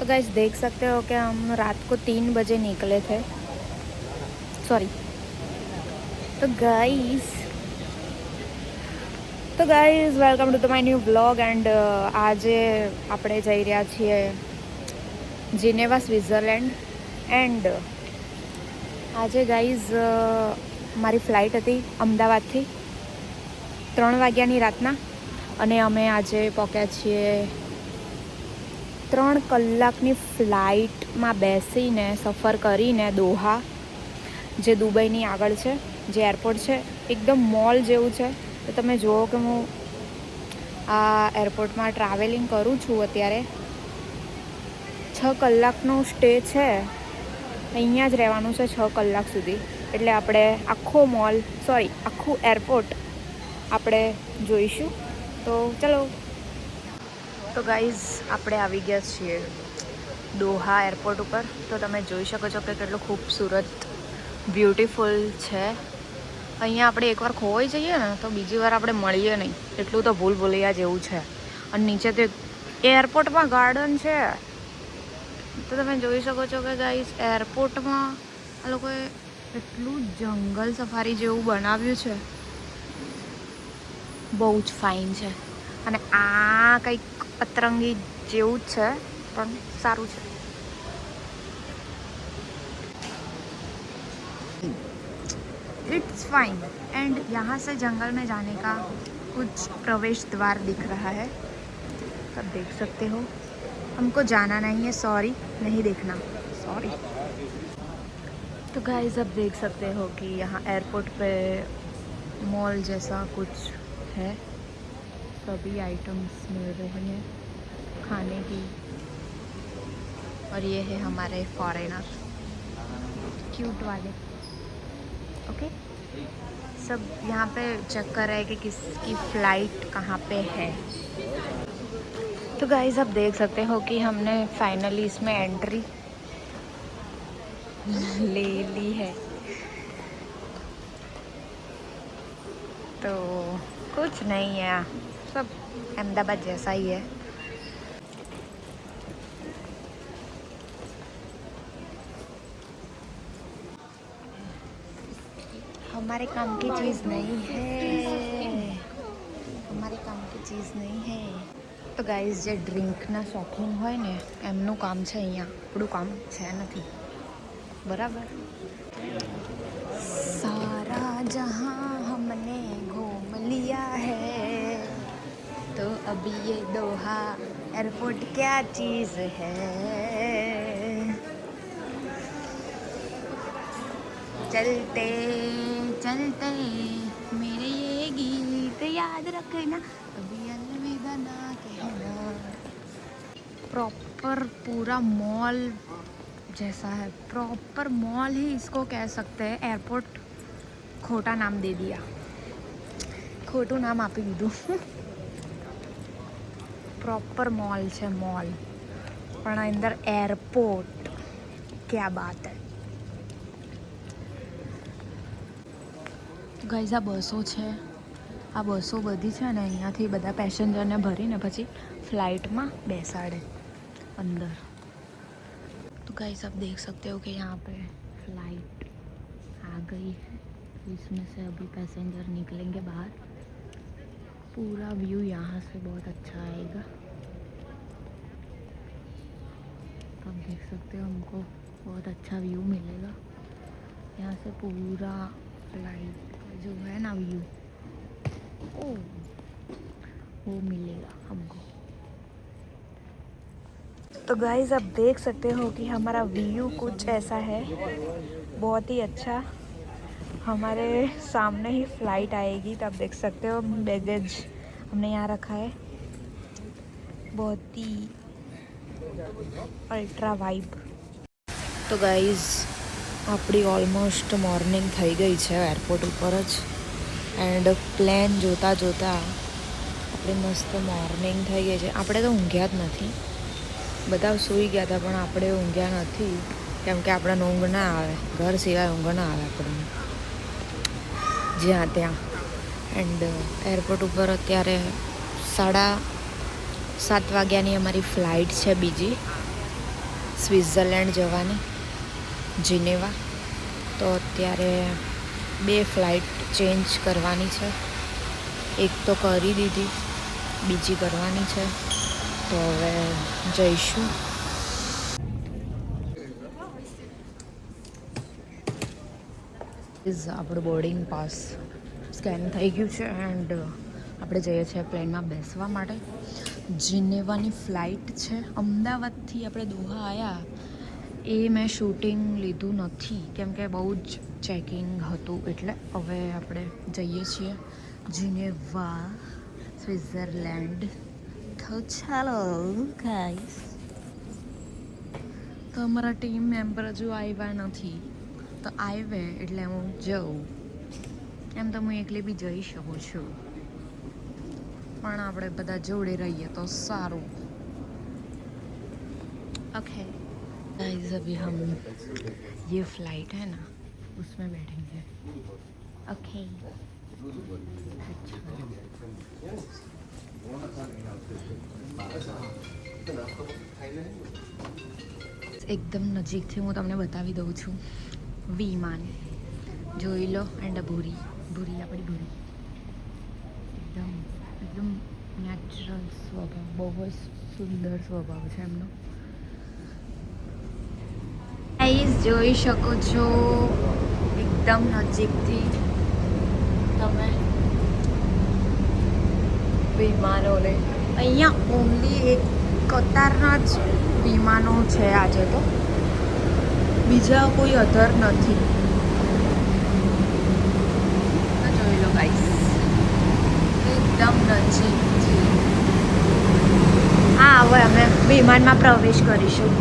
तो गाइस देख सकते हो कि हम रात को 3 बजे निकले थे, सॉरी। तो guys welcome to the my new vlog and આજે આપણે જઈ રહ્યા છીએ जिनेवा स्विट्जरलैंड एंड આજે ગાઈઝ મારી ફ્લાઇટ હતી અમદાવાદથી 3 વાગ્યાની રાતના અને અમે આજે પહોંચ્યા છીએ 3 કલાકની ફ્લાઇટમાં બેસીને સફર કરીને દોહા, જે દુબઈની આગળ છે, જે એરપોર્ટ છે એકદમ મોલ જેવું છે. તો તમે જુઓ કે હું આ એરપોર્ટમાં ટ્રાવેલિંગ કરું છું અત્યારે. 6 કલાકનો સ્ટે છે, અહીંયા જ રહેવાનું છે 6 કલાક સુધી. એટલે આપણે આખો આખું એરપોર્ટ આપણે જોઈશું. તો ચલો. તો ગાઈઝ આપણે આવી ગયા છીએ દોહા એરપોર્ટ ઉપર. તો તમે જોઈ શકો છો કે કેટલું ખૂબસૂરત બ્યુટીફુલ છે. અહીંયા આપણે એકવાર ખોવાઈ જઈએ ને તો બીજી વાર આપણે મળીએ નહીં, એટલું તો ભૂલ ભૂલૈયા જેવું છે. અને નીચે તો એરપોર્ટમાં ગાર્ડન છે. તો તમે જોઈ શકો છો કે ગાઈઝ એરપોર્ટમાં આ લોકોએ એટલું જંગલ સફારી જેવું બનાવ્યું છે, બહુ જ ફાઇન છે. અને આ કંઈક પતરંગી જેવું જ છે પણ સારું છે. इट्स फाइन एंड यहाँ से जंगल में जाने का कुछ प्रवेश द्वार दिख रहा है. आप देख सकते हो. हमको जाना नहीं है, सॉरी, नहीं देखना, सॉरी. तो गाइस अब देख सकते हो कि यहाँ एयरपोर्ट पे मॉल जैसा कुछ है. सभी आइटम्स मिल रही हैं खाने की. और ये है हमारे फॉरेनर, क्यूट वाले. ओके, सब यहाँ पे चेक कर रहे हैं कि किसकी फ़्लाइट कहाँ पे है. तो गाइस आप देख सकते हो कि हमने फाइनली इसमें एंट्री ले ली है. तो कुछ नहीं है, सब अहमदाबाद जैसा ही है. हमारे काम की चीज़ नहीं है, हमारे काम की चीज़ नहीं है. તો ગાઈઝ જે ડ્રિંકના શોખીન હોય ને એમનું કામ છે અહીંયા, આપણું કામ છે નથી, બરાબર. સારા જહાં હમને ઘૂમ લિયા હૈ, તો અભી ये दोहा एयरपोर्ट क्या चीज़ है. चलते चलते मेरे ये गीत याद रखना, कभी अलविदा ना कहना. प्रॉपर पूरा मॉल जैसा है, प्रॉपर मॉल ही इसको कह सकते हैं. एयरपोर्ट खोटा नाम दे दिया, खोटું નામ આપી દીધું. प्रॉपर मॉल છે, मॉल પણ અંદર એરપોર્ટ. क्या बात है. ગાઈઝ આ બસો છે, આ બસો બધી છે ને અહીંયાથી બધા પેસેન્જરને ભરીને પછી फ्लाइटમાં બેસાડે अंदर. तो गाइस आप देख सकते हो कि यहाँ पे फ्लाइट आ गई है. इसमें से अभी पैसेंजर निकलेंगे बाहर. पूरा व्यू यहाँ से बहुत अच्छा आएगा. तो आप देख सकते हो हमको बहुत अच्छा व्यू मिलेगा यहाँ से. पूरा फ्लाइट जो है ना व्यू, ओ वो मिलेगा हमको. तो गाइस आप देख सकते हो कि हमारा व्यू कुछ ऐसा है, बहुत ही अच्छा. हमारे सामने ही फ्लाइट आएगी. तो आप देख सकते हो बैगेज हमने यहाँ रखा है. बहुत ही अल्ट्रा वाइब. तो गाइस આપણી ઓલમોસ્ટ મોર્નિંગ થઈ ગઈ છે એરપોર્ટ ઉપર જ. એન્ડ પ્લેન જોતાં જોતાં આપણી મસ્ત મોર્નિંગ થઈ ગઈ છે. આપણે તો ઊંઘ્યા જ નથી, બધા સૂઈ ગયા હતા પણ આપણે ઊંઘ્યા નથી, કેમ કે આપણને ઊંઘ ના આવે, ઘર સિવાય ઊંઘ ના આવે આપણને જ્યાં ત્યાં. એન્ડ એરપોર્ટ ઉપર અત્યારે 7:30 વાગ્યાની અમારી ફ્લાઇટ છે બીજી. સ્વિટ્ઝરલેન્ડ જવાની, જીનેવા. તો અત્યારે 2 ફ્લાઇટ ચેન્જ કરવાની છે. એક તો કરી દીધી, બીજી કરવાની છે. તો હવે જઈશું. આપણું બોર્ડિંગ પાસ સ્કેન થઈ ગયું છે એન્ડ આપણે જઈએ છીએ પ્લેનમાં બેસવા માટે. જીનેવાની ફ્લાઇટ છે. અમદાવાદથી આપણે દોહા આવ્યા એ મેં શૂટિંગ લીધું નથી કેમ કે બહુ જ ચેકિંગ હતું. એટલે હવે આપણે જઈએ છીએ જીનેવા, સ્વિટ્ઝરલેન્ડ. તો ચાલો ગાઈસ. તો અમારા ટીમ મેમ્બર હજુ આવ્યા નથી. તો આવે એટલે હું જાઉં. એમ તો હું એકલી બી જઈ શકું છું, પણ આપણે બધા જોડે રહીએ તો સારું. ओके गाइस, अभी हम ये फ्लाइट है ना उसमें बैठेंगे. ओके. એકદમ નજીકથી હું તમને બતાવી દઉં છું વિમાન. જોઈ લો. એન્ડ ભૂરી આપણી ભૂરી એકદમ નેચરલ સ્વભાવ, બહુ જ સુંદર સ્વભાવ છે એમનો. ગાઈસ જોઈ શકો છો એકદમ નજીકથી તમે વિમાનોને. અહીંયા ઓનલી એક કતારના જ વિમાનો છે આજે. તો બીજા કોઈ અધર નથી. જોઈ લો ગાઈસ એકદમ નજીકથી. હા, હવે અમે વિમાનમાં પ્રવેશ કરીશું.